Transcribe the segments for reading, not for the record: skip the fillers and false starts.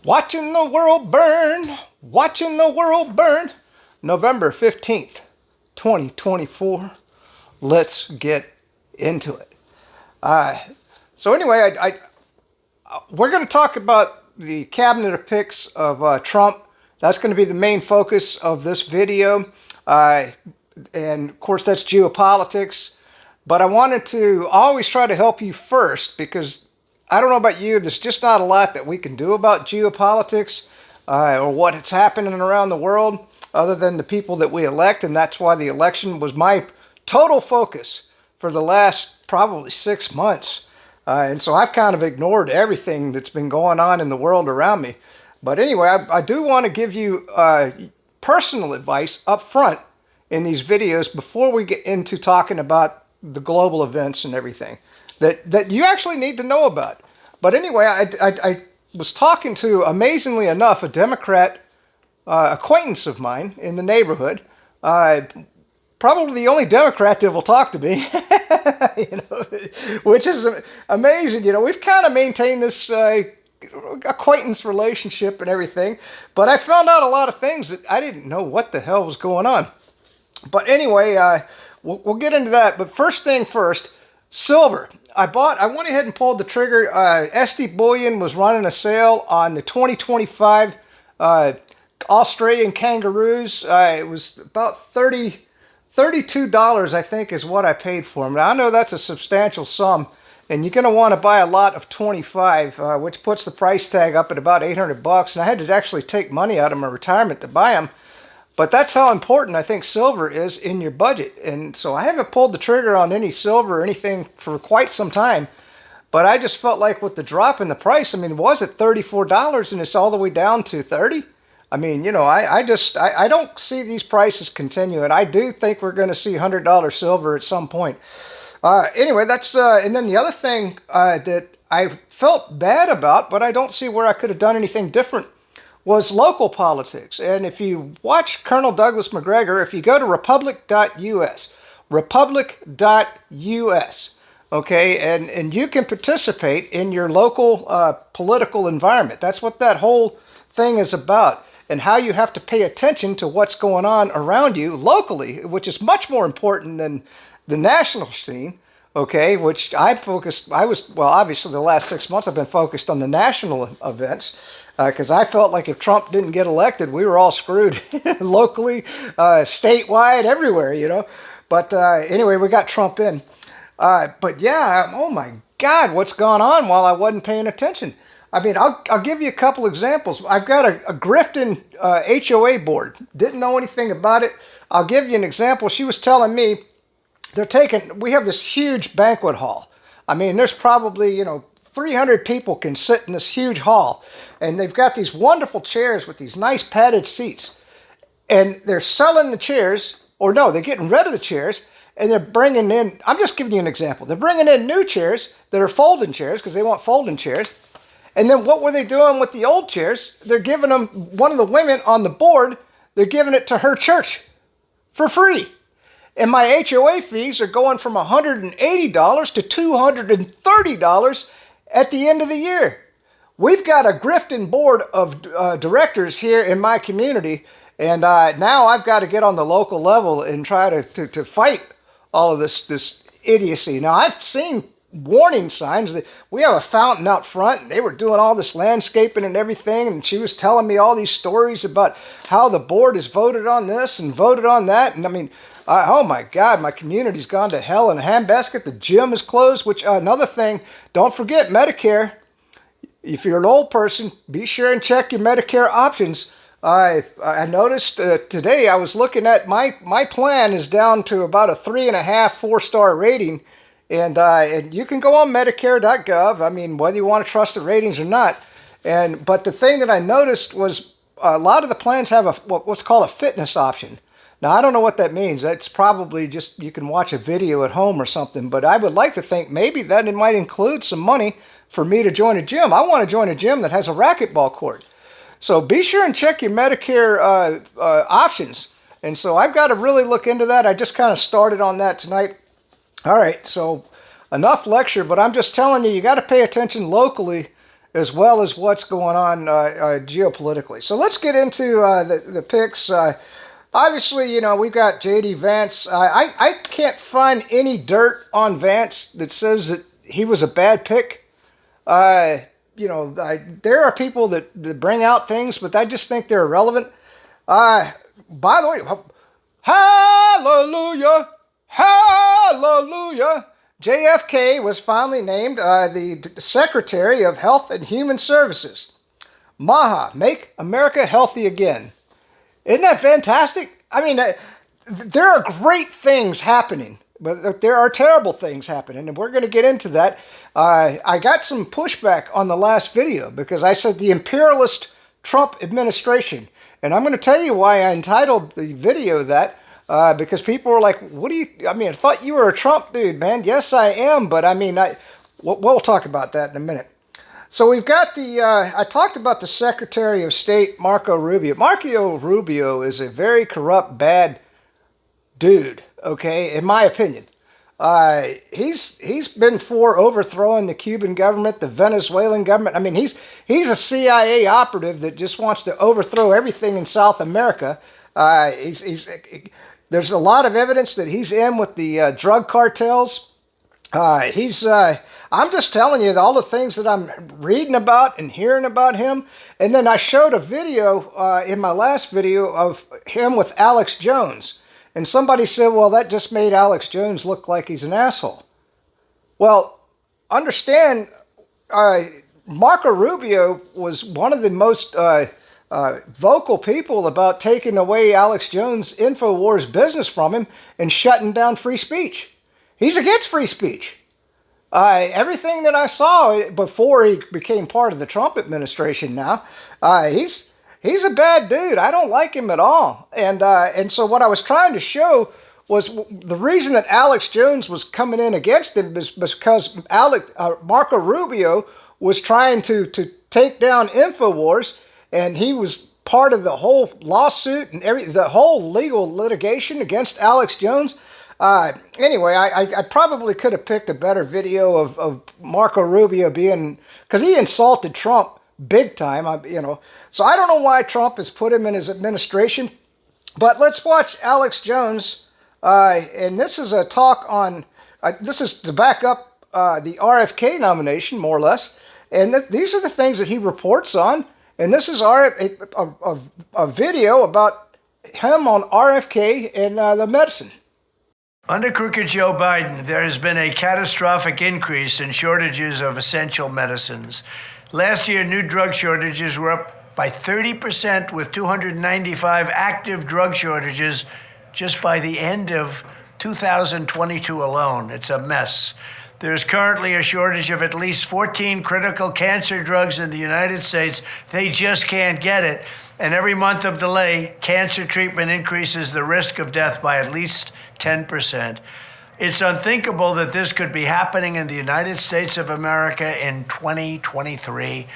Watching the world burn, watching the world burn. November 15th, 2024. Let's get into it. So anyway, we're going to talk about the cabinet of picks of Trump. That's going to be the main focus of this video. And of course, that's geopolitics. But I wanted to always try to help you first because I don't know about you, there's just not a lot that we can do about geopolitics or what's happening around the world other than the people that we elect. And that's why the election was my total focus for the last probably 6 months. And so I've kind of ignored everything that's been going on in the world around me. But anyway, I do want to give you personal advice up front in these videos before we get into talking about the global events and everything that you actually need to know about. But anyway, I was talking to, amazingly enough, a Democrat acquaintance of mine in the neighborhood, probably the only Democrat that will talk to me, which is amazing. We've kind of maintained this acquaintance relationship and everything, but I found out a lot of things that I didn't know what the hell was going on. But anyway, we'll get into that. But first thing first, silver. I went ahead and pulled the trigger. SD Bullion was running a sale on the 2025 Australian kangaroos. It was about $32, I think, is what I paid for them. Now, I know that's a substantial sum, and you're going to want to buy a lot of 25, which puts the price tag up at about $800. And I had to actually take money out of my retirement to buy them. But that's how important I think silver is in your budget. And so I haven't pulled the trigger on any silver or anything for quite some time. But I just felt like with the drop in the price, I mean, was it $34 and it's all the way down to $30? I mean, I don't see these prices continue. And I do think we're going to see $100 silver at some point. Anyway, that's, and then the other thing that I felt bad about, but I don't see where I could have done anything different, was local politics. And if you watch Colonel Douglas McGregor, if you go to republic.us, okay, and you can participate in your local political environment. That's what that whole thing is about, and how you have to pay attention to what's going on around you locally, which is much more important than the national scene, okay, which obviously the last 6 months I've been focused on the national events, because I felt like if Trump didn't get elected, we were all screwed locally, statewide, everywhere, But anyway, we got Trump in. But yeah, oh my God, what's gone on while I wasn't paying attention? I mean, I'll give you a couple examples. I've got a Grifton HOA board. Didn't know anything about it. I'll give you an example. She was telling me we have this huge banquet hall. I mean, there's probably, 300 people can sit in this huge hall. And they've got these wonderful chairs with these nice padded seats. And they're selling the chairs, or no, they're getting rid of the chairs, and they're bringing in, I'm just giving you an example. They're bringing in new chairs that are folding chairs because they want folding chairs. And then what were they doing with the old chairs? They're giving them, one of the women on the board, they're giving it to her church for free. And my HOA fees are going from $180 to $230 at the end of the year. We've got a Grifton board of directors here in my community, and now I've got to get on the local level and try to fight all of this idiocy. Now, I've seen warning signs that we have a fountain out front, and they were doing all this landscaping and everything, and she was telling me all these stories about how the board has voted on this and voted on that, and I mean, oh my God, my community's gone to hell in a handbasket. The gym is closed, which another thing, don't forget Medicare. If you're an old person, be sure and check your Medicare options. I noticed today, I was looking at my plan is down to about a 3.5, 4-star rating. And you can go on Medicare.gov. I mean, whether you want to trust the ratings or not. But the thing that I noticed was a lot of the plans have what's called a fitness option. Now, I don't know what that means. That's probably just you can watch a video at home or something. But I would like to think maybe that it might include some money for me to join a gym. I want to join a gym that has a racquetball court. So be sure and check your Medicare options. And so I've got to really look into that. I just kind of started on that tonight. All right, so enough lecture, but I'm just telling you, you got to pay attention locally as well as what's going on geopolitically. So let's get into the picks. Obviously, we've got J.D. Vance. I can't find any dirt on Vance that says that he was a bad pick. There are people that bring out things, but I just think they're irrelevant. By the way, hallelujah, hallelujah. JFK was finally named the Secretary of Health and Human Services. MAHA, Make America Healthy Again. Isn't that fantastic? I mean, there are great things happening, but there are terrible things happening, and we're going to get into that. I got some pushback on the last video because I said the imperialist Trump administration, and I'm going to tell you why I entitled the video that. Because people were like, I thought you were a Trump dude, man. Yes, I am. But we'll talk about that in a minute. So we've got I talked about the Secretary of State, Marco Rubio. Marco Rubio is a very corrupt, bad dude, okay, in my opinion. He's been for overthrowing the Cuban government, the Venezuelan government. I mean, he's a CIA operative that just wants to overthrow everything in South America. There's a lot of evidence that he's in with the drug cartels. I'm just telling you all the things that I'm reading about and hearing about him. And then I showed a video in my last video of him with Alex Jones. And somebody said, well, that just made Alex Jones look like he's an asshole. Well, understand, Marco Rubio was one of the most vocal people about taking away Alex Jones' InfoWars business from him and shutting down free speech. He's against free speech. Everything that I saw before he became part of the Trump administration now, he's a bad dude. I don't like him at all. And so what I was trying to show was the reason that Alex Jones was coming in against him is because Marco Rubio was trying to take down InfoWars. And he was part of the whole lawsuit and the whole legal litigation against Alex Jones. Anyway, I probably could have picked a better video of Marco Rubio because he insulted Trump big time. So I don't know why Trump has put him in his administration. But let's watch Alex Jones. And this is a talk on, this is to back up the RFK nomination, more or less. And these are the things that he reports on. And this is a video about him on RFK and the medicine. Under crooked Joe Biden, there has been a catastrophic increase in shortages of essential medicines. Last year, new drug shortages were up by 30%, with 295 active drug shortages just by the end of 2022 alone. It's a mess. There's currently a shortage of at least 14 critical cancer drugs in the United States. They just can't get it. And every month of delay, cancer treatment increases the risk of death by at least 10%. It's unthinkable that this could be happening in the United States of America in 2023.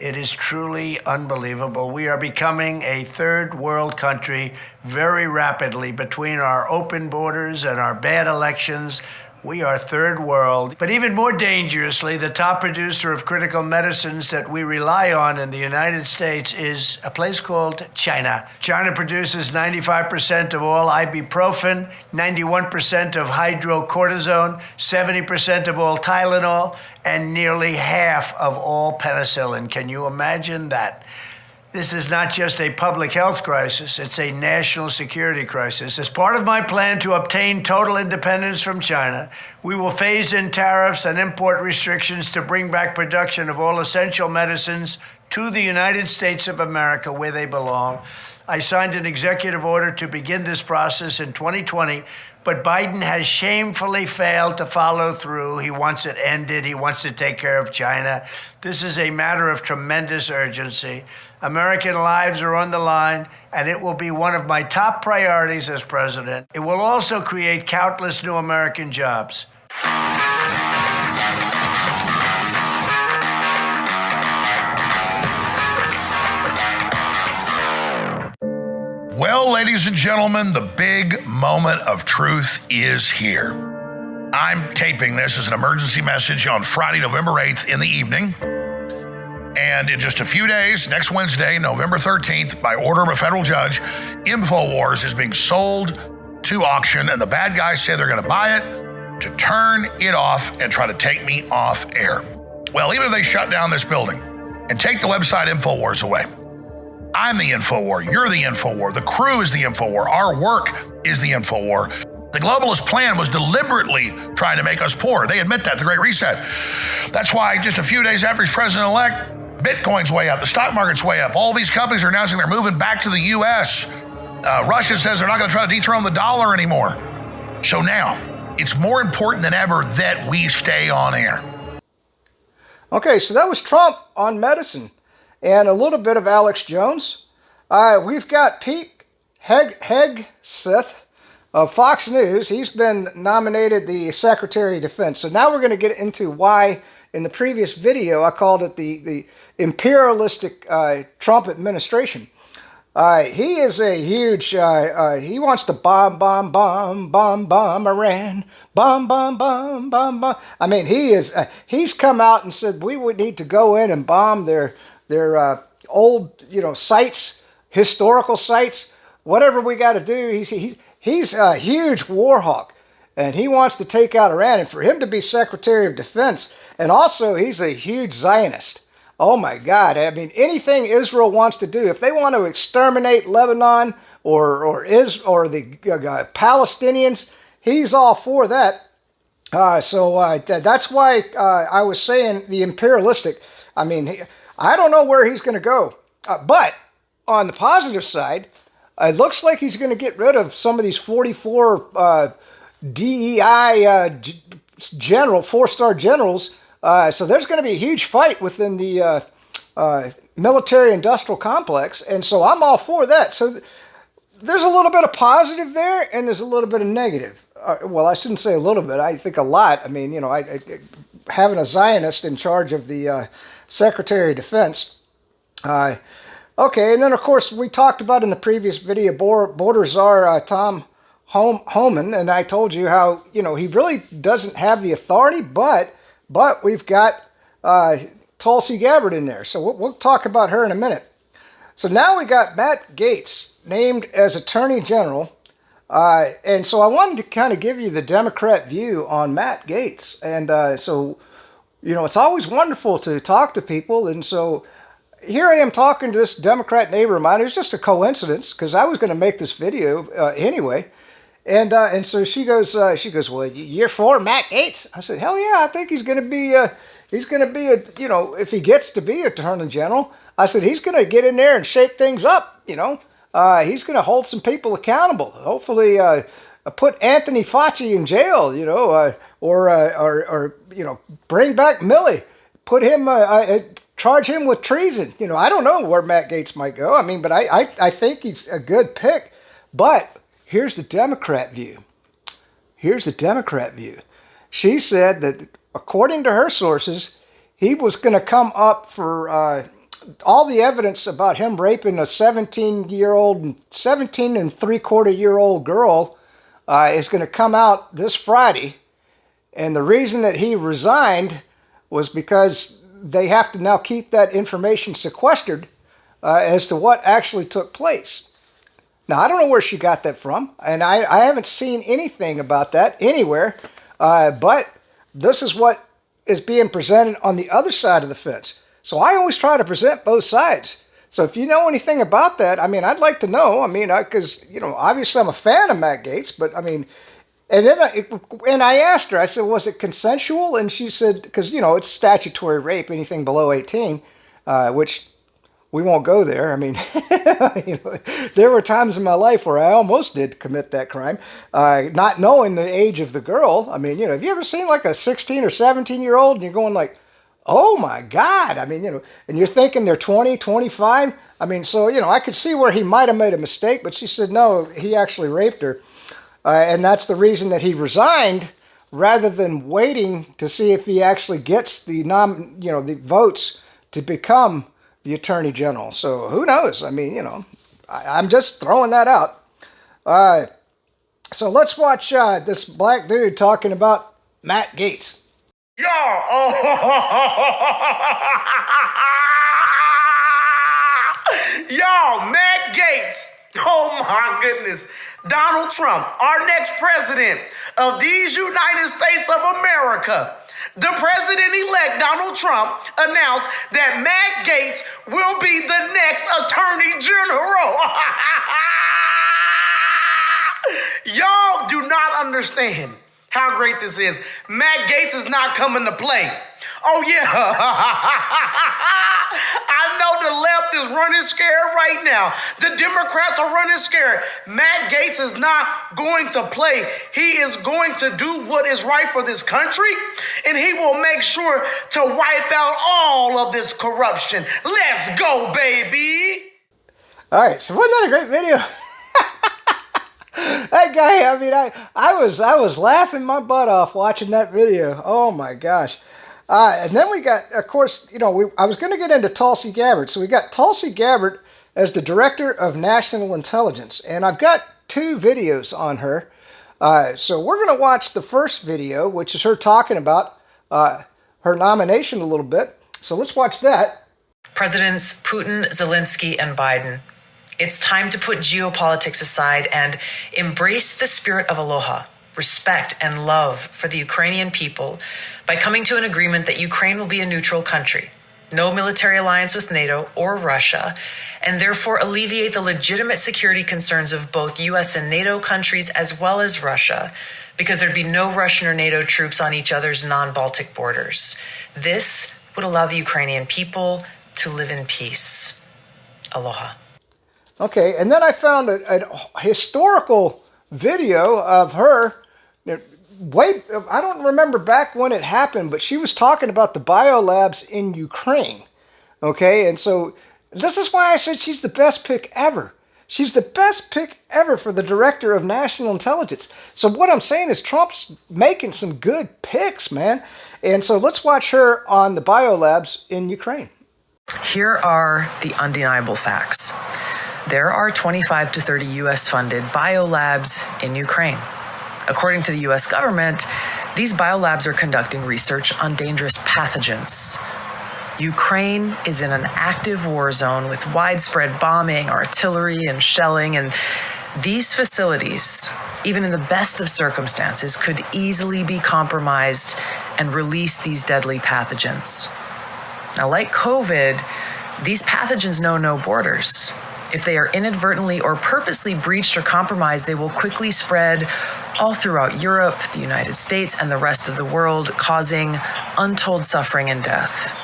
It is truly unbelievable. We are becoming a third world country very rapidly between our open borders and our bad elections. We are third world. But even more dangerously, the top producer of critical medicines that we rely on in the United States is a place called China. China produces 95% of all ibuprofen, 91% of hydrocortisone, 70% of all Tylenol, and nearly half of all penicillin. Can you imagine that? This is not just a public health crisis, it's a national security crisis. As part of my plan to obtain total independence from China, we will phase in tariffs and import restrictions to bring back production of all essential medicines to the United States of America where they belong. I signed an executive order to begin this process in 2020, but Biden has shamefully failed to follow through. He wants it ended. He wants to take care of China. This is a matter of tremendous urgency. American lives are on the line, and it will be one of my top priorities as president. It will also create countless new American jobs. Well, ladies and gentlemen, the big moment of truth is here. I'm taping this as an emergency message on Friday, November 8th in the evening. And in just a few days, next Wednesday, November 13th, by order of a federal judge, InfoWars is being sold to auction, and the bad guys say they're going to buy it to turn it off and try to take me off air. Well, even if they shut down this building and take the website InfoWars away, I'm the InfoWar, you're the InfoWar, the crew is the InfoWar, our work is the InfoWar. The globalist plan was deliberately trying to make us poor. They admit that, the Great Reset. That's why just a few days after he's president-elect, Bitcoin's way up, the stock market's way up. All these companies are announcing they're moving back to the U.S. Russia says they're not going to try to dethrone the dollar anymore. So now, it's more important than ever that we stay on air. Okay, so that was Trump on medicine and a little bit of Alex Jones. We've got Pete Hegseth of Fox News. He's been nominated the Secretary of Defense. So now we're going to get into why, in the previous video, I called it the imperialistic Trump administration. He is a huge, he wants to bomb Iran, bomb. I mean, he's come out and said we would need to go in and bomb their old, sites, historical sites, whatever we got to do. He's a huge war hawk, and he wants to take out Iran. And for him to be Secretary of Defense, and also he's a huge Zionist. Oh my God! I mean, anything Israel wants to do, if they want to exterminate Lebanon or the Palestinians, he's all for that. That's why I was saying the imperialistic. I mean, I don't know where he's going to go, but on the positive side, it looks like he's going to get rid of some of these 44 DEI four-star generals. So there's going to be a huge fight within the military-industrial complex, and so I'm all for that. So there's a little bit of positive there, and there's a little bit of negative. Well, I shouldn't say a little bit. I think a lot. I mean, having a Zionist in charge of the Secretary of Defense. Okay, and then, of course, we talked about in the previous video, border czar Tom Homan, and I told you how, he really doesn't have the authority, but we've got Tulsi Gabbard in there. So we'll talk about her in a minute. So now we got Matt Gaetz named as Attorney General. And so I wanted to kind of give you the Democrat view on Matt Gaetz. And it's always wonderful to talk to people. And so here I am talking to this Democrat neighbor of mine. It was just a coincidence because I was going to make this video anyway. And so she goes, well, you're for Matt Gaetz? I said, hell yeah, I think he's going to be if he gets to be Attorney General, I said, he's going to get in there and shake things up, he's going to hold some people accountable. Hopefully, put Anthony Fauci in jail, or bring back Milley, put him, charge him with treason. I don't know where Matt Gaetz might go. I mean, but I think he's a good pick. But here's the Democrat view. She said that according to her sources, he was going to come up for all the evidence about him raping a 17 and 3/4-year-old girl is going to come out this Friday. And the reason that he resigned was because they have to now keep that information sequestered as to what actually took place. Now, I don't know where she got that from, and I haven't seen anything about that anywhere, but this is what is being presented on the other side of the fence. So I always try to present both sides. So if you know anything about that, I mean, I'd like to know. I mean, because, obviously I'm a fan of Matt Gaetz, but I mean, and then I asked her, I said, was it consensual? And she said, because, it's statutory rape, anything below 18, which we won't go there. I mean, there were times in my life where I almost did commit that crime, not knowing the age of the girl. I mean, have you ever seen like a 16 or 17-year-old and you're going like, oh my God. I mean, and you're thinking they're 20, 25. I mean, so, I could see where he might have made a mistake, but she said, no, he actually raped her. And that's the reason that he resigned rather than waiting to see if he actually gets the the votes to become the Attorney General. So who knows? I mean, I'm just throwing that out. So let's watch this black dude talking about Matt Gaetz. Yeah. Y'all, Matt Gaetz. Oh my goodness. Donald Trump, our next president of these United States of America. The president-elect Donald Trump announced that Matt Gaetz will be the next attorney general. Y'all do not understand how great this is. Matt Gaetz is not coming to play. Oh, yeah. I know the left is running scared right now. The Democrats are running scared. Matt Gaetz is not going to play. He is going to do what is right for this country, and he will make sure to wipe out all of this corruption. Let's go, baby. All right, so wasn't that a great video? That guy, I mean, I was laughing my butt off watching that video. Oh my gosh. And then we got, of course, you know, I was going to get into Tulsi Gabbard. So we got Tulsi Gabbard as the Director of National Intelligence. And I've got 2 videos on her. So we're going to watch the first video, which is her talking about her nomination a little bit. So let's watch that. Presidents Putin, Zelensky, and Biden. It's time to put geopolitics aside and embrace the spirit of aloha, respect, and love for the Ukrainian people by coming to an agreement that Ukraine will be a neutral country, no military alliance with NATO or Russia, and therefore alleviate the legitimate security concerns of both U.S. and NATO countries as well as Russia, because there'd be no Russian or NATO troops on each other's non-Baltic borders. This would allow the Ukrainian people to live in peace. Aloha. Okay, and then I found a historical video of her. I don't remember back when it happened, but she was talking about the biolabs in Ukraine. Okay, and so this is why I said she's the best pick ever. She's the best pick ever for the Director of National Intelligence. So what I'm saying is Trump's making some good picks, man. And so let's watch her on the biolabs in Ukraine. Here are the undeniable facts. There are 25 to 30 U.S.-funded biolabs in Ukraine. According to the U.S. government, these biolabs are conducting research on dangerous pathogens. Ukraine is in an active war zone with widespread bombing, artillery, and shelling, and these facilities, even in the best of circumstances, could easily be compromised and release these deadly pathogens. Now, like COVID, these pathogens know no borders. If they are inadvertently or purposely breached or compromised, they will quickly spread all throughout Europe, the United States, and the rest of the world, causing untold suffering and death.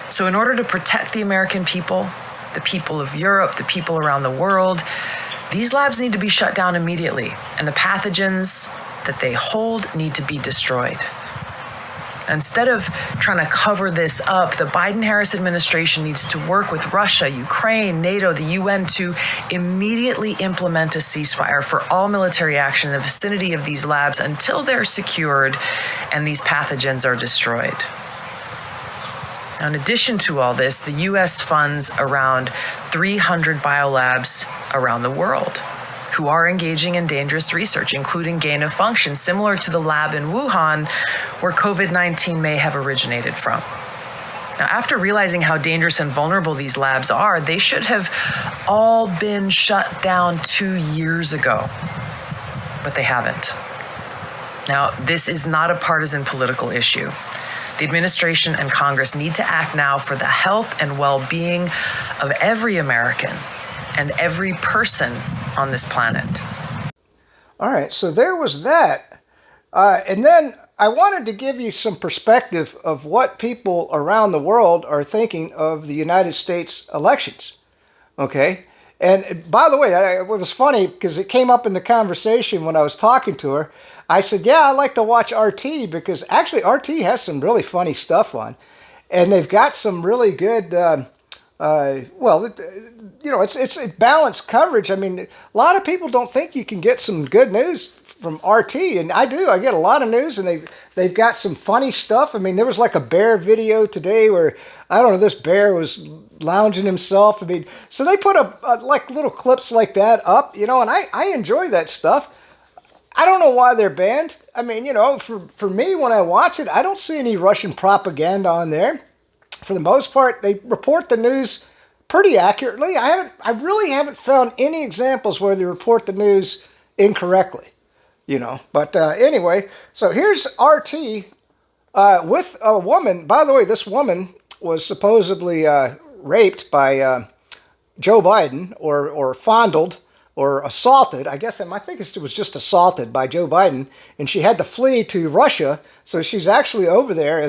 So in order to protect the American people, the people of Europe, the people around the world, these labs need to be shut down immediately, and the pathogens that they hold need to be destroyed. Instead of trying to cover this up, the Biden-Harris administration needs to work with Russia, Ukraine, NATO, the UN to immediately implement a ceasefire for all military action in the vicinity of these labs until they're secured and these pathogens are destroyed. Now, in addition to all this, the U.S. funds around 300 biolabs around the world who are engaging in dangerous research, including gain of function, similar to the lab in Wuhan, where COVID-19 may have originated from. Now, after realizing how dangerous and vulnerable these labs are, they should have all been shut down 2 years ago, but they haven't. Now, this is not a partisan political issue. The administration and Congress need to act now for the health and well-being of every American and every person on this planet. All right, so there was that. And then I wanted to give you some perspective of what people around the world are thinking of the United States elections. Okay? And by the way, it was funny because it came up in the conversation when I was talking to her. I said, yeah, I like to watch RT because actually RT has some really funny stuff on. And they've got some really good, it's balanced coverage. I mean, a lot of people don't think you can get some good news from RT, and I do. I get a lot of news, and they've got some funny stuff. I mean, there was like a bear video today where, I don't know, this bear was lounging himself. I mean, so they put like little clips like that up, and I enjoy that stuff. I don't know why they're banned. I mean, for me, when I watch it, I don't see any Russian propaganda on there. For the most part, they report the news pretty accurately. I really haven't found any examples where they report the news incorrectly, But anyway, so here's RT with a woman. By the way, this woman was supposedly raped by Joe Biden, or fondled, or assaulted. I think it was just assaulted by Joe Biden, and she had to flee to Russia. So she's actually over there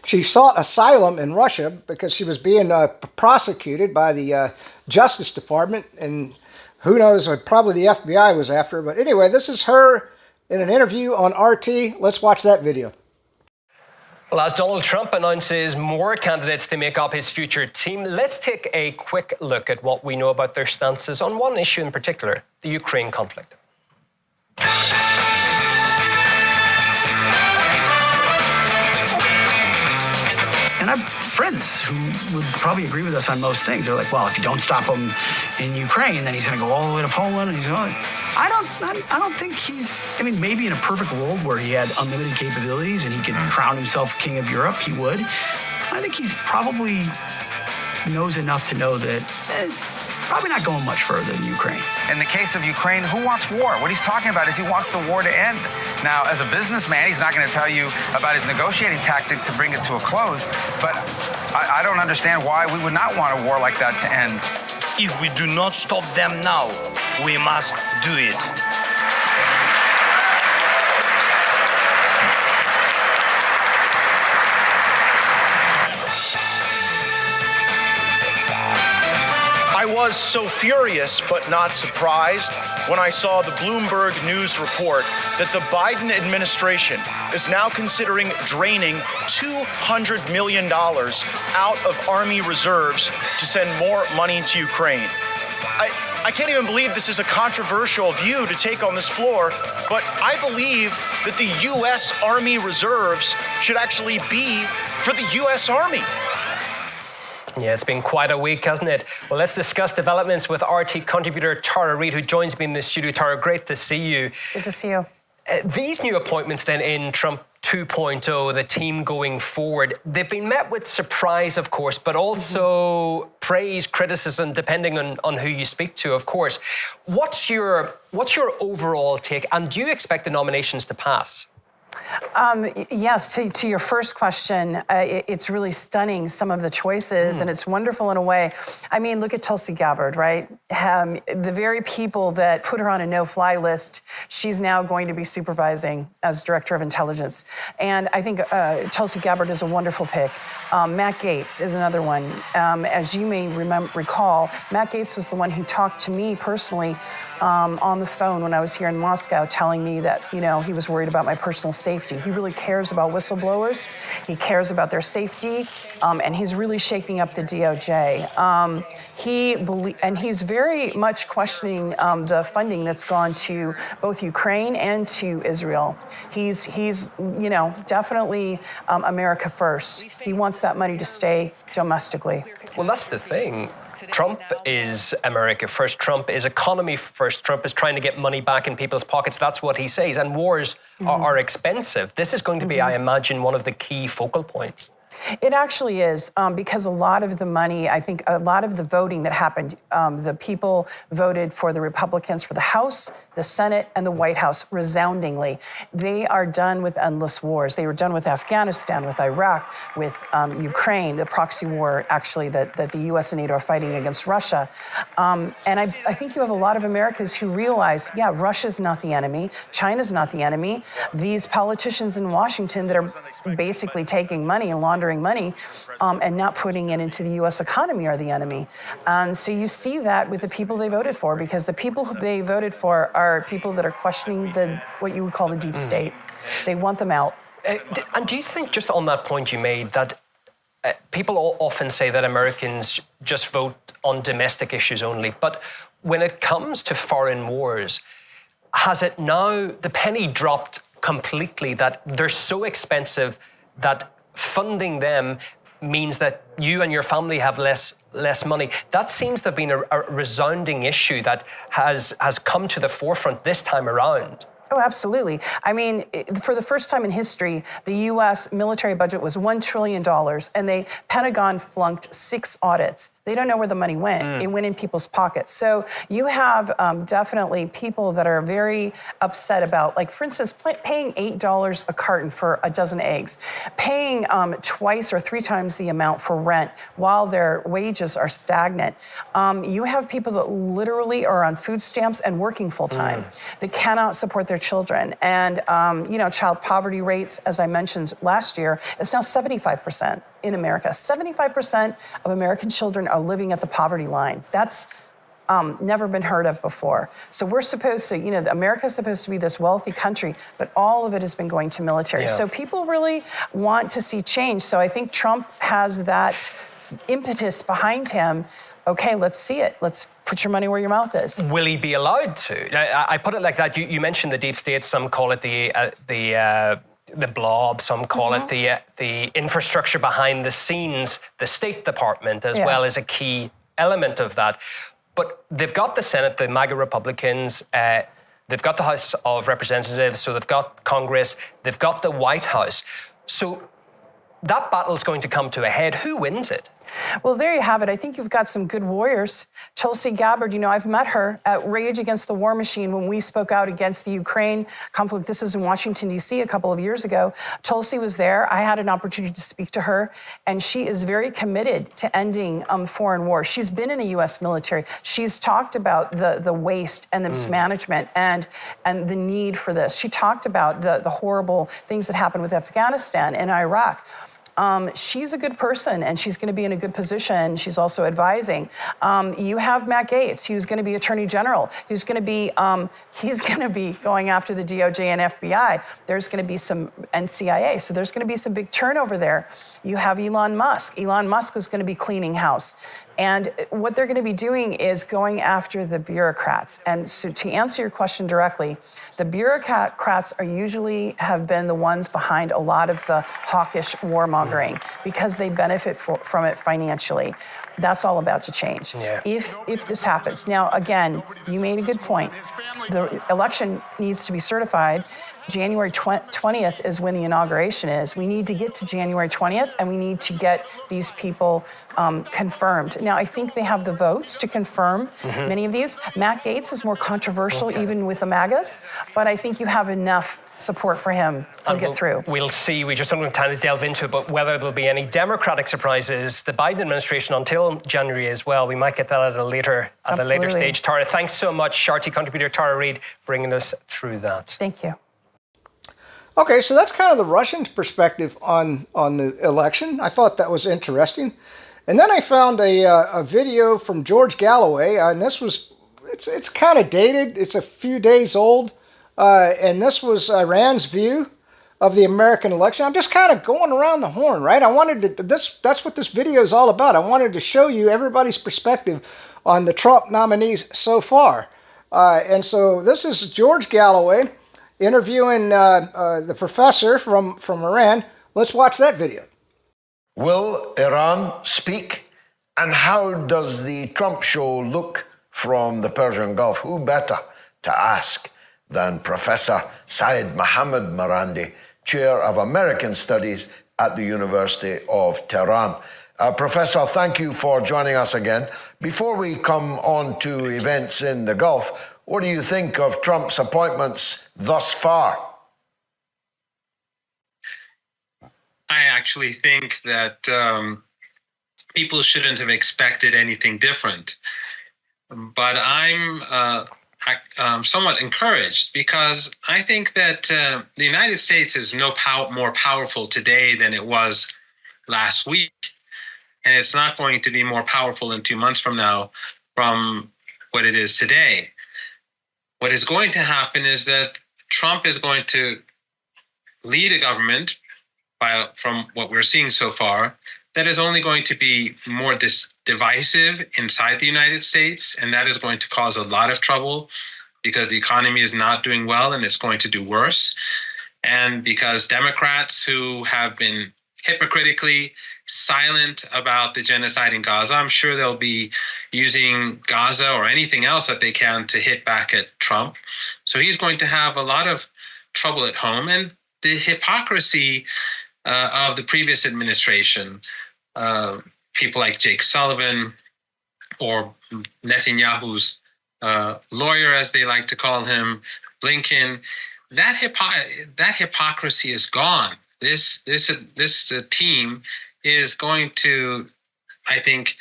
she sought asylum in Russia because she was being prosecuted by the Justice Department, and who knows, probably the FBI was after her. But anyway, this is her in an interview on RT. Let's watch that video. Well, as Donald Trump announces more candidates to make up his future team, let's take a quick look at what we know about their stances on one issue in particular, the Ukraine conflict. And I have friends who would probably agree with us on most things. They're like, well, if you don't stop him in Ukraine, then he's going to go all the way to Poland. And I don't think maybe in a perfect world where he had unlimited capabilities and he could crown himself king of Europe, he would. I think he's probably knows enough to know that it's probably not going much further than Ukraine. In the case of Ukraine, who wants war? What he's talking about is he wants the war to end. Now, as a businessman, he's not going to tell you about his negotiating tactic to bring it to a close, but I don't understand why we would not want a war like that to end. If we do not stop them now, we must do it. I was so furious but not surprised when I saw the Bloomberg News report that the Biden administration is now considering draining $200 million out of Army reserves to send more money to Ukraine. I can't even believe this is a controversial view to take on this floor, but I believe that the U.S. Army reserves should actually be for the U.S. Army. Yeah, it's been quite a week, hasn't it? Well, let's discuss developments with RT contributor Tara Reid, who joins me in the studio. Tara, great to see you. Good to see you. These new appointments then in Trump 2.0, the team going forward, they've been met with surprise, of course, but also praise, criticism, depending on who you speak to, of course. What's your overall take, and do you expect the nominations to pass? Yes, to your first question, it's really stunning, some of the choices, and it's wonderful in a way. I mean, look at Tulsi Gabbard, right? The very people that put her on a no-fly list, she's now going to be supervising as Director of Intelligence. And I think Tulsi Gabbard is a wonderful pick. Matt Gaetz is another one. As you may recall, Matt Gaetz was the one who talked to me personally on the phone when I was here in Moscow, telling me that, he was worried about my personal safety. He really cares about whistleblowers. He cares about their safety, and he's really shaking up the DOJ. He's very much questioning the funding that's gone to both Ukraine and to Israel. He's definitely America first. He wants that money to stay domestically. Well, that's the thing. Trump is America first. Trump is economy first. Trump is trying to get money back in people's pockets. That's what he says. And wars are expensive. This is going to be, I imagine, one of the key focal points. It actually is, because a lot of the money, I think a lot of the voting that happened, the people voted for the Republicans for the House, the Senate, and the White House resoundingly. They are done with endless wars. They were done with Afghanistan, with Iraq, with Ukraine, the proxy war, actually, that the U.S. and NATO are fighting against Russia. And I think you have a lot of Americans who realize, Russia's not the enemy. China's not the enemy. These politicians in Washington that are basically taking money and laundering money and not putting it into the U.S. economy are the enemy. And so you see that with the people they voted for, because the people who they voted for are people that are questioning what you would call the deep state. They want them out. And do you think, just on that point you made, that people often say that Americans just vote on domestic issues only, but when it comes to foreign wars, has it now, the penny dropped completely, that they're so expensive that funding them means that you and your family have less money? That seems to have been a resounding issue that has come to the forefront this time around. Oh, absolutely. I mean, for the first time in history, the U.S. military budget was $1 trillion, and the Pentagon flunked 6 audits. They don't know where the money went. It went in people's pockets. So you have definitely people that are very upset about, like, for instance, paying $8 a carton for a dozen eggs, paying twice or three times the amount for rent while their wages are stagnant. You have people that literally are on food stamps and working full time that cannot support their children. And, child poverty rates, as I mentioned last year, it's now 75% in America. 75% of American children are living at the poverty line. That's never been heard of before. So we're supposed to, America's supposed to be this wealthy country, but all of it has been going to military. Yeah. So people really want to see change. So I think Trump has that impetus behind him. Okay, let's see it. Let's put your money where your mouth is. Will he be allowed to? I put it like that. You mentioned the deep state. Some call it the blob. Some call it the infrastructure behind the scenes, the State Department, as well as a key element of that. But they've got the Senate, the MAGA Republicans. They've got the House of Representatives. So they've got Congress. They've got the White House. So that battle's going to come to a head. Who wins it? Well, there you have it. I think you've got some good warriors. Tulsi Gabbard, I've met her at Rage Against the War Machine when we spoke out against the Ukraine conflict. This was in Washington, D.C. a couple of years ago. Tulsi was there. I had an opportunity to speak to her, and she is very committed to ending foreign war. She's been in the U.S. military. She's talked about the waste and the mismanagement and the need for this. She talked about the horrible things that happened with Afghanistan and Iraq. She's a good person, and she's going to be in a good position. She's also advising. You have Matt Gaetz, who's going to be Attorney General, who's going to be he's going to be going after the DOJ and FBI. There's going to be some NCIA, so there's going to be some big turnover there. You have Elon Musk. Elon Musk is going to be cleaning house. And what they're going to be doing is going after the bureaucrats. And so to answer your question directly, the bureaucrats are usually have been the ones behind a lot of the hawkish warmongering because they benefit from it financially. That's all about to change. Yeah. If this happens. Now, again, you made a good point. The election needs to be certified. January 20th is when the inauguration is. We need to get to January 20th, and we need to get these people confirmed. Now, I think they have the votes to confirm many of these. Matt Gaetz is more controversial, even with the MAGAs, but I think you have enough support for him to get through. We'll see. We just don't have time to delve into it, but whether there'll be any Democratic surprises, the Biden administration until January as well, we might get that at a later stage. Tara, thanks so much. Sharty contributor Tara Reid bringing us through that. Thank you. Okay, so that's kind of the Russians' perspective on the election. I thought that was interesting. And then I found a video from George Galloway, and this was, it's kind of dated. It's a few days old, and this was Iran's view of the American election. I'm just kind of going around the horn, right? I wanted to, that's what this video is all about. I wanted to show you everybody's perspective on the Trump nominees so far. And so this is George Galloway interviewing the professor from Iran. Let's watch that video. Will Iran speak? And how does the Trump show look from the Persian Gulf? Who better to ask than Professor Syed Mohammed Marandi, Chair of American Studies at the University of Tehran. Professor, thank you for joining us again. Before we come on to events in the Gulf, what do you think of Trump's appointments thus far? I actually think that people shouldn't have expected anything different. But I'm somewhat encouraged because I think that the United States is more powerful today than it was last week. And it's not going to be more powerful in 2 months from now from what it is today. What is going to happen is that Trump is going to lead a government, from what we're seeing so far, that is only going to be more divisive inside the United States, and that is going to cause a lot of trouble because the economy is not doing well and it's going to do worse. And because Democrats who have been hypocritically silent about the genocide in Gaza, I'm sure they'll be using Gaza or anything else that they can to hit back at Trump. So he's going to have a lot of trouble at home. And the hypocrisy of the previous administration, people like Jake Sullivan, or Netanyahu's lawyer, as they like to call him, Blinken, that hypocrisy is gone. This team is going to, I think,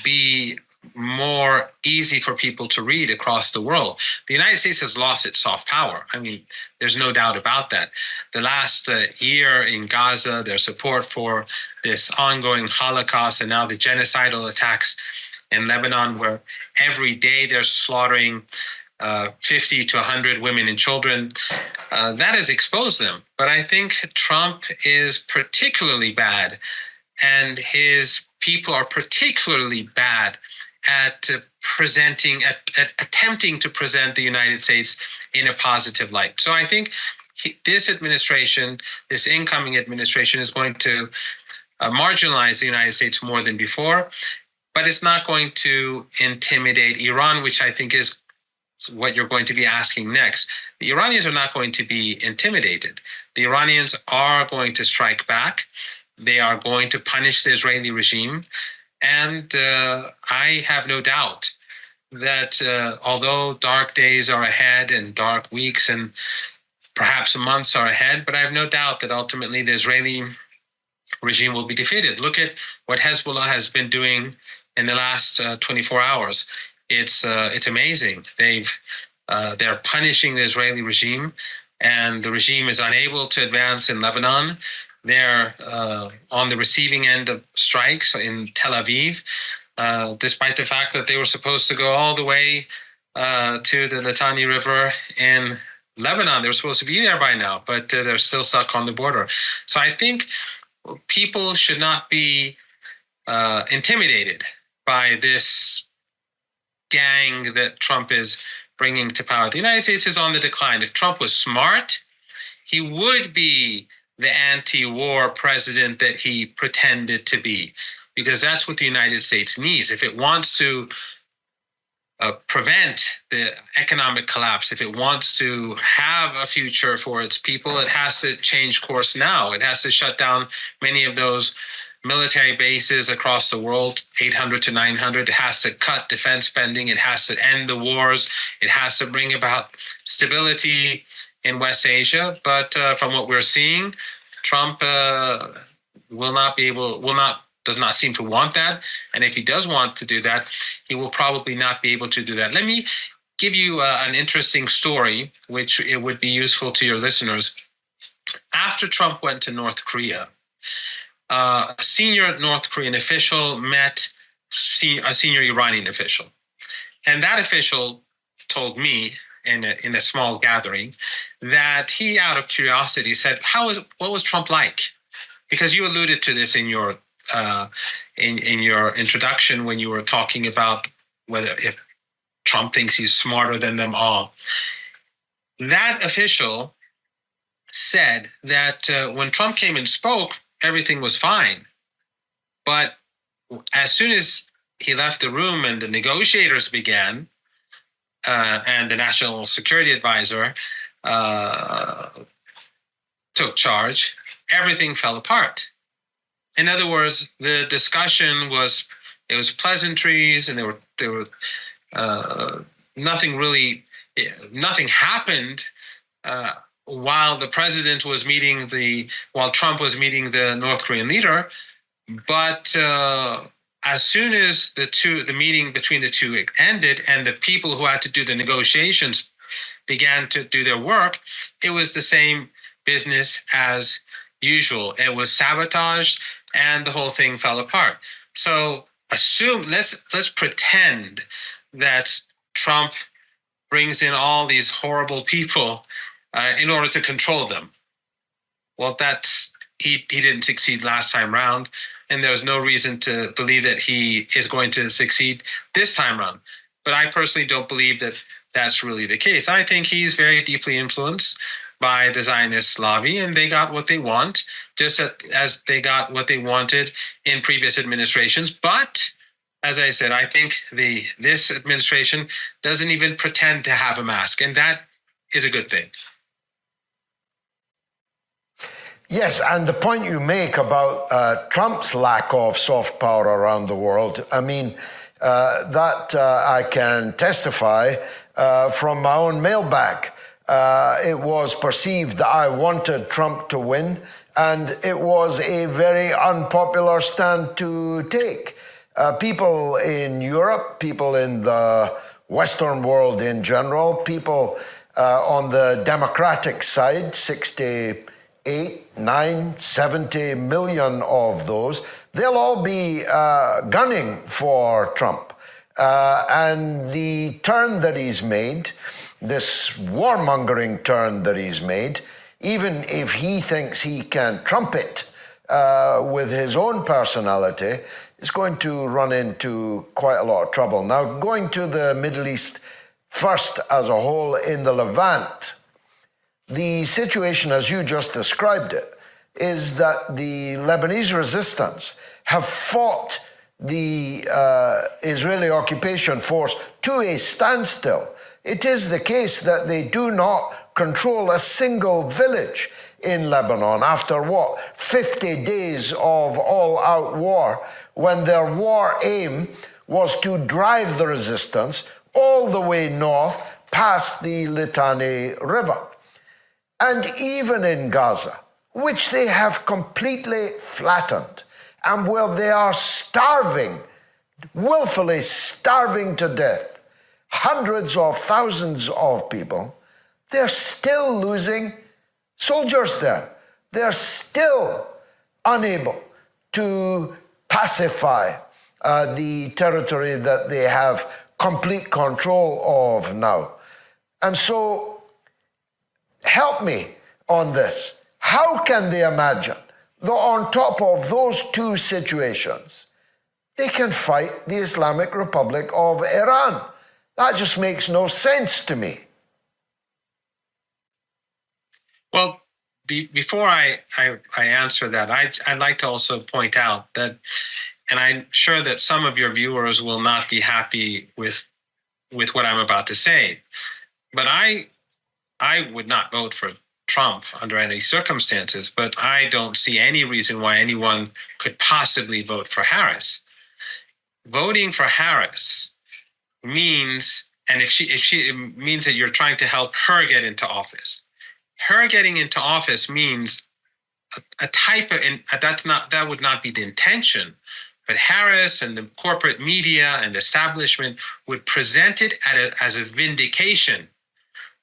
be more easy for people to read across the world. The United States has lost its soft power. I mean, there's no doubt about that. The last year in Gaza, their support for this ongoing Holocaust and now the genocidal attacks in Lebanon, where every day they're slaughtering 50 to 100 women and children, that has exposed them. But I think Trump is particularly bad, and his people are particularly bad at attempting to present the United States in a positive light. So I think this administration, this incoming administration, is going to marginalize the United States more than before, but it's not going to intimidate Iran, which I think is what you're going to be asking next. The Iranians are not going to be intimidated. The Iranians are going to strike back. They are going to punish the Israeli regime. And I have no doubt that although dark days are ahead and dark weeks and perhaps months are ahead, but I have no doubt that ultimately the Israeli regime will be defeated. Look at what Hezbollah has been doing in the last 24 hours. It's amazing. They're punishing the Israeli regime, and the regime is unable to advance in Lebanon. They're on the receiving end of strikes in Tel Aviv, despite the fact that they were supposed to go all the way to the Litani River in Lebanon. They were supposed to be there by now, but they're still stuck on the border. So I think people should not be intimidated by this gang that Trump is bringing to power. The United States is on the decline. If Trump was smart, he would be the anti-war president that he pretended to be, because that's what the United States needs. If it wants to prevent the economic collapse, if it wants to have a future for its people, it has to change course now. It has to shut down many of those military bases across the world, 800 to 900. It has to cut defense spending. It has to end the wars. It has to bring about stability in West Asia. But from what we're seeing, Trump does not seem to want that. And if he does want to do that, he will probably not be able to do that. Let me give you an interesting story, which it would be useful to your listeners. After Trump went to North Korea, a senior North Korean official met a senior Iranian official. And that official told me in a small gathering that he, out of curiosity, said, what was Trump like? Because you alluded to this in your introduction when you were talking about if Trump thinks he's smarter than them all. That official said that when Trump came and spoke, everything was fine. But as soon as he left the room and the negotiators began, and the National Security Advisor took charge, everything fell apart. In other words, the discussion was pleasantries, and there were nothing happened while Trump was meeting the North Korean leader. But as soon as the meeting between the two ended and the people who had to do the negotiations began to do their work, it was the same business as usual. It was sabotaged and the whole thing fell apart. So let's pretend that Trump brings in all these horrible people in order to control them. Well, he didn't succeed last time round. And there's no reason to believe that he is going to succeed this time around. But I personally don't believe that that's really the case. I think he's very deeply influenced by the Zionist lobby, and they got what they want, just as they got what they wanted in previous administrations. But as I said, I think this administration doesn't even pretend to have a mask, and that is a good thing. Yes, and the point you make about Trump's lack of soft power around the world, I mean, That I can testify from my own mailbag. It was perceived that I wanted Trump to win, and it was a very unpopular stand to take. People in Europe, people in the Western world in general, people on the Democratic side, 68, 9, 70 million of those, they'll all be gunning for Trump. And the turn that he's made, this warmongering turn that he's made, even if he thinks he can trump it with his own personality, is going to run into quite a lot of trouble. Now, going to the Middle East first as a whole, in the Levant, the situation as you just described it is that the Lebanese resistance have fought the Israeli occupation force to a standstill. It is the case that they do not control a single village in Lebanon after 50 days of all-out war, when their war aim was to drive the resistance all the way north past the Litani River. And even in Gaza, which they have completely flattened, and where they are starving, willfully starving to death, hundreds of thousands of people, they're still losing soldiers there. They're still unable to pacify the territory that they have complete control of now. And so, help me on this. How can they imagine that on top of those two situations, they can fight the Islamic Republic of Iran? That just makes no sense to me. Well, before I answer that, I'd like to also point out that, and I'm sure that some of your viewers will not be happy with what I'm about to say, but I would not vote for Trump under any circumstances, but I don't see any reason why anyone could possibly vote for Harris. Voting for Harris means, and if she it means that you're trying to help her get into office. Her getting into office means a type of, and that would not be the intention, but Harris and the corporate media and the establishment would present it as a vindication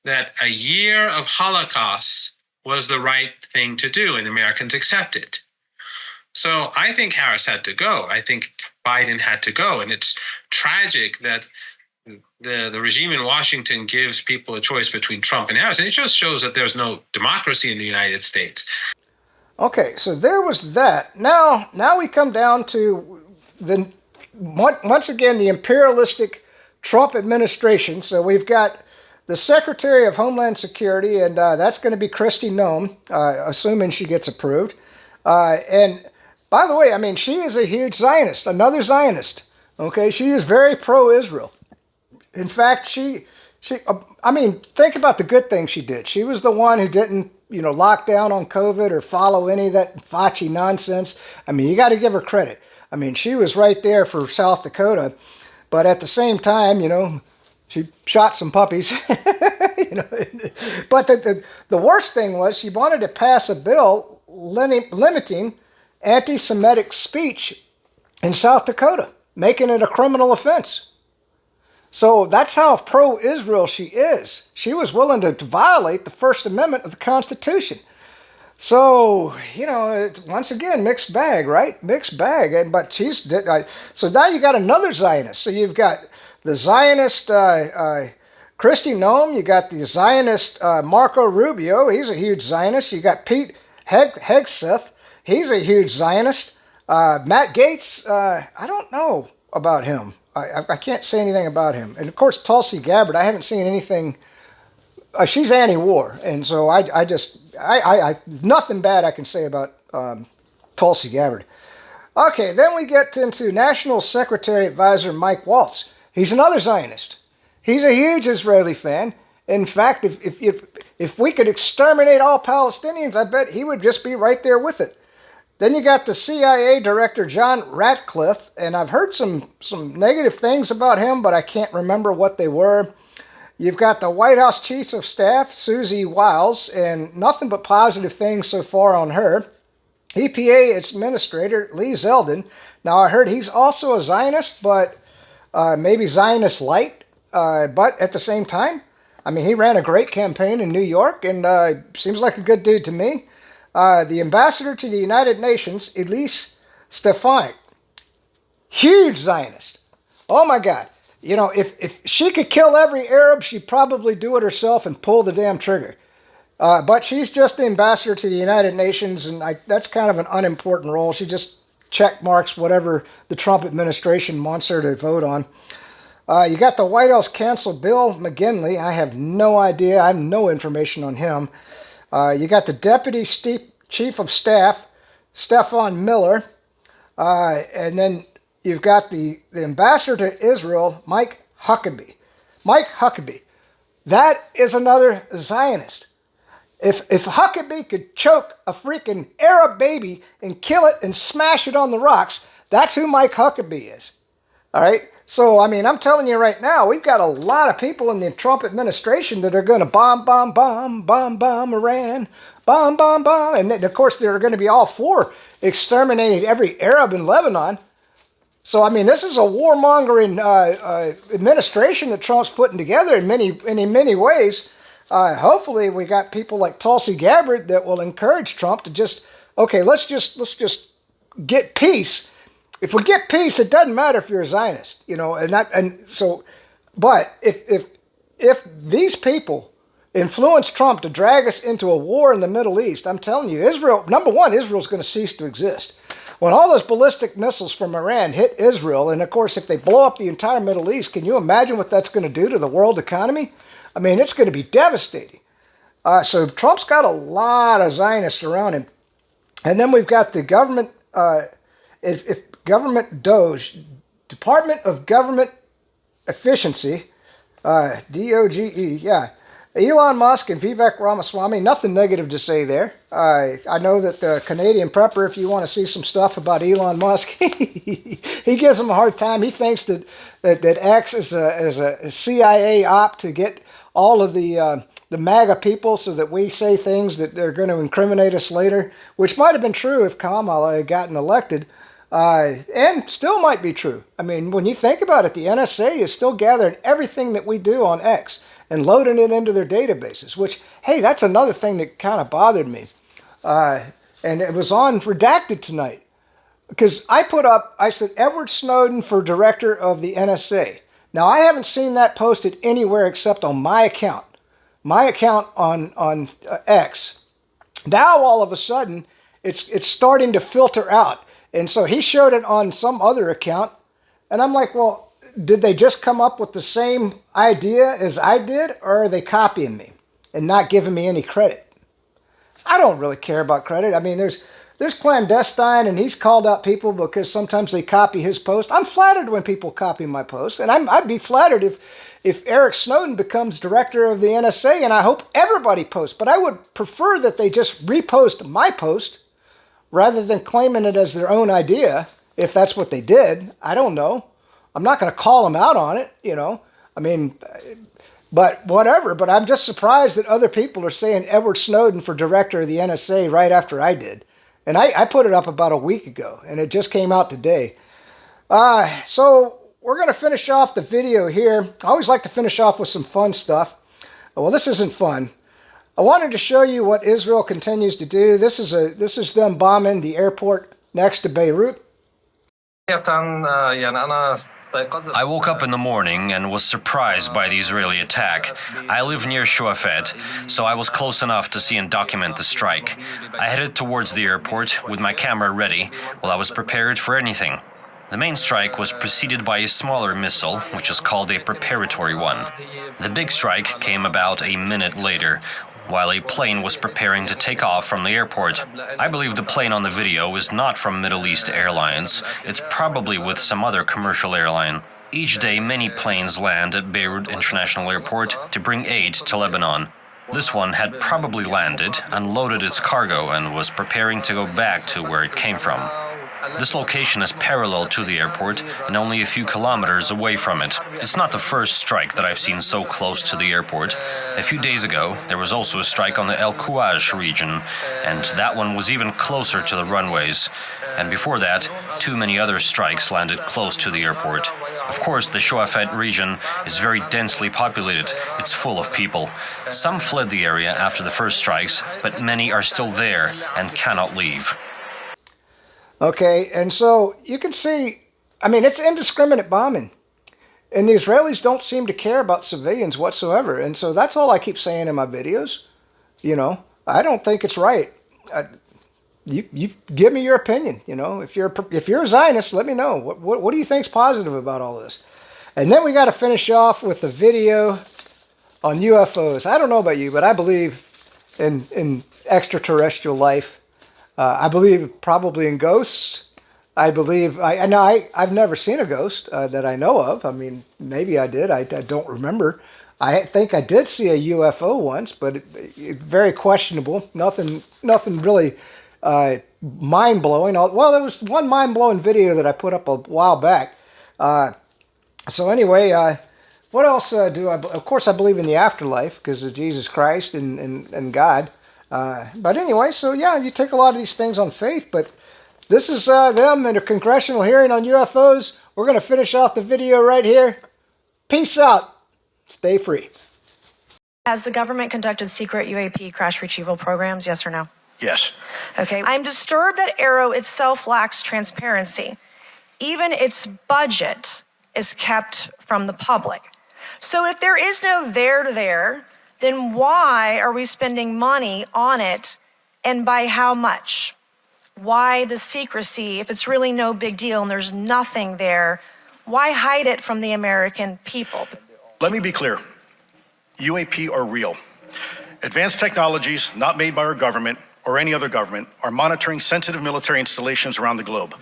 that a year of Holocaust was the right thing to do, and Americans accept it. So I think Harris had to go. I think Biden had to go. And it's tragic that the regime in Washington gives people a choice between Trump and Harris. And it just shows that there's no democracy in the United States. Okay, so there was that. Now we come down to once again the imperialistic Trump administration. So we've got the Secretary of Homeland Security, and that's going to be Kristi Noem, assuming she gets approved. And by the way, I mean, she is a huge Zionist, another Zionist. Okay, she is very pro-Israel. In fact, I mean, think about the good things she did. She was the one who didn't, lock down on COVID or follow any of that Fauci nonsense. I mean, you got to give her credit. I mean, she was right there for South Dakota, but at the same time, she shot some puppies. But the worst thing was she wanted to pass a bill limiting anti-Semitic speech in South Dakota, making it a criminal offense. So that's how pro-Israel she is. She was willing to violate the First Amendment of the Constitution. So, it's once again, mixed bag, right? Mixed bag. But so now you got another Zionist. So you've got the Zionist Kristi Noem. You got the Zionist Marco Rubio. He's a huge Zionist. You got Pete Hegseth. He's a huge Zionist. Matt Gaetz, I don't know about him. I can't say anything about him. And of course, Tulsi Gabbard, I haven't seen anything. She's anti-war. And so I nothing bad I can say about Tulsi Gabbard. Okay, then we get into National Secretary Advisor Mike Waltz. He's another Zionist. He's a huge Israeli fan. In fact, if we could exterminate all Palestinians, I bet he would just be right there with it. Then you got the CIA Director John Ratcliffe, and I've heard some negative things about him, but I can't remember what they were. You've got the White House Chief of Staff, Susie Wiles, and nothing but positive things so far on her. EPA Administrator Lee Zeldin. Now, I heard he's also a Zionist, but maybe Zionist light, but at the same time, I mean, he ran a great campaign in New York, and seems like a good dude to me. The ambassador to the United Nations, Elise Stefanik, huge Zionist. Oh my God. You know, if she could kill every Arab, she'd probably do it herself and pull the damn trigger. But she's just the ambassador to the United Nations, and that's kind of an unimportant role. She just check marks whatever the Trump administration wants her to vote on. You got the White House counsel, Bill McGinley. I have no idea. I have no information on him. You got the Deputy Chief of Staff, Stefan Miller. And then you've got the ambassador to Israel, Mike Huckabee. Mike Huckabee. That is another Zionist. If Huckabee could choke a freaking Arab baby and kill it and smash it on the rocks, that's who Mike Huckabee is. All right? So, I mean, I'm telling you right now, we've got a lot of people in the Trump administration that are going to bomb Iran, bomb. And then, of course, they're going to be all for exterminating every Arab in Lebanon. So, I mean, this is a warmongering administration that Trump's putting together in many ways. Hopefully, we got people like Tulsi Gabbard that will encourage Trump to just, okay, let's just get peace. If we get peace, it doesn't matter if you're a Zionist, you know, but if these people influence Trump to drag us into a war in the Middle East, I'm telling you, Israel, number one, Israel's going to cease to exist. When all those ballistic missiles from Iran hit Israel, and of course, if they blow up the entire Middle East, can you imagine what that's going to do to the world economy? I mean, it's going to be devastating. So Trump's got a lot of Zionists around him. And then we've got the government, Government DOGE, Department of Government Efficiency, DOGE, yeah. Elon Musk and Vivek Ramaswamy, nothing negative to say there. I know that the Canadian Prepper, if you want to see some stuff about Elon Musk, he gives him a hard time. He thinks that acts as a CIA op to get all of the MAGA people so that we say things that are going to incriminate us later, which might have been true if Kamala had gotten elected. And still might be true. I mean, when you think about it, the NSA is still gathering everything that we do on X and loading it into their databases, which, hey, that's another thing that kind of bothered me. And it was on Redacted tonight. Because I said, Edward Snowden for director of the NSA. Now, I haven't seen that posted anywhere except on my account. My account on X. Now, all of a sudden, it's starting to filter out. And so he showed it on some other account. And I'm like, well, did they just come up with the same idea as I did? Or are they copying me and not giving me any credit? I don't really care about credit. I mean, there's clandestine, and he's called out people because sometimes they copy his post. I'm flattered when people copy my posts. And I'd be flattered if Eric Snowden becomes director of the NSA, and I hope everybody posts. But I would prefer that they just repost my post rather than claiming it as their own idea, if that's what they did. I don't know. I'm not going to call them out on it, you know. I mean, but whatever. But I'm just surprised that other people are saying Edward Snowden for director of the NSA right after I did. And I put it up about a week ago, and it just came out today. So we're going to finish off the video here. I always like to finish off with some fun stuff. Well, this isn't fun. I wanted to show you what Israel continues to do. This is them bombing the airport next to Beirut. I woke up in the morning and was surprised by the Israeli attack. I live near Shuafet, so I was close enough to see and document the strike. I headed towards the airport with my camera ready while I was prepared for anything. The main strike was preceded by a smaller missile, which is called a preparatory one. The big strike came about a minute later, while a plane was preparing to take off from the airport. I believe the plane on the video is not from Middle East Airlines. It's probably with some other commercial airline. Each day, many planes land at Beirut International Airport to bring aid to Lebanon. This one had probably landed, unloaded its cargo, and was preparing to go back to where it came from. This location is parallel to the airport and only a few kilometers away from it. It's not the first strike that I've seen so close to the airport. A few days ago, there was also a strike on the El Kouaj region, and that one was even closer to the runways. And before that, too many other strikes landed close to the airport. Of course, the Shoafet region is very densely populated. It's full of people. Some fled the area after the first strikes, but many are still there and cannot leave. Okay, and so you can see, I mean, it's indiscriminate bombing. And the Israelis don't seem to care about civilians whatsoever. And so that's all I keep saying in my videos. You know, I don't think it's right. You give me your opinion. You know, if you're a Zionist, let me know. What do you think's positive about all this? And then we got to finish off with the video on UFOs. I don't know about you, but I believe in extraterrestrial life. I believe probably in ghosts. I believe, I've never seen a ghost that I know of. I mean, maybe I did. I don't remember. I think I did see a UFO once, but very questionable. Nothing really mind-blowing. Well, there was one mind-blowing video that I put up a while back. So anyway, what else do I... Of course, I believe in the afterlife because of Jesus Christ and God. But anyway, so yeah, you take a lot of these things on faith, but this is them in a congressional hearing on UFOs. We're going to finish off the video right here. Peace out. Stay free. Has the government conducted secret UAP crash retrieval programs, yes or no? Yes. Okay. I'm disturbed that Arrow itself lacks transparency. Even its budget is kept from the public. So if there is no there, then why are we spending money on it, and by how much? Why the secrecy if it's really no big deal and there's nothing there? Why hide it from the American people? Let me be clear. UAP are real. Advanced technologies not made by our government or any other government are monitoring sensitive military installations around the globe.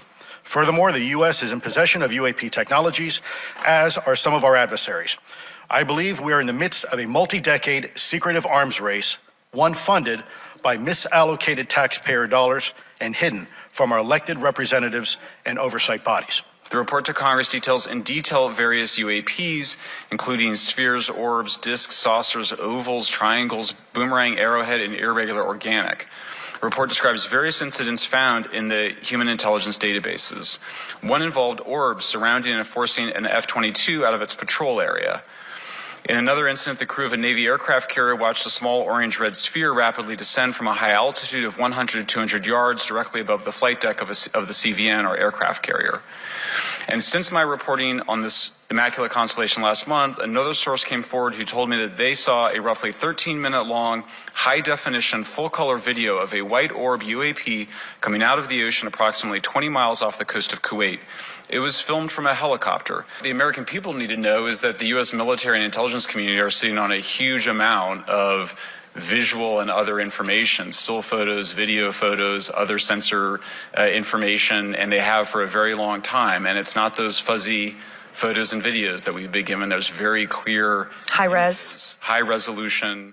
Furthermore, the U.S. is in possession of UAP technologies, as are some of our adversaries. I believe we are in the midst of a multi-decade secretive arms race, one funded by misallocated taxpayer dollars and hidden from our elected representatives and oversight bodies. The report to Congress details in detail various UAPs, including spheres, orbs, discs, saucers, ovals, triangles, boomerang, arrowhead, and irregular organic. The report describes various incidents found in the human intelligence databases. One involved orbs surrounding and forcing an F-22 out of its patrol area. In another incident, the crew of a Navy aircraft carrier watched a small orange-red sphere rapidly descend from a high altitude of 100 to 200 yards directly above the flight deck of the CVN, or aircraft carrier. And since my reporting on this immaculate constellation last month, another source came forward who told me that they saw a roughly 13-minute-long, high-definition, full-color video of a white orb UAP coming out of the ocean approximately 20 miles off the coast of Kuwait. It was filmed from a helicopter. The American people need to know is that the U.S. military and intelligence community are sitting on a huge amount of visual and other information, still photos, video photos, other sensor information, and they have for a very long time. And it's not those fuzzy photos and videos that we've been given. There's very clear, high res, high resolution.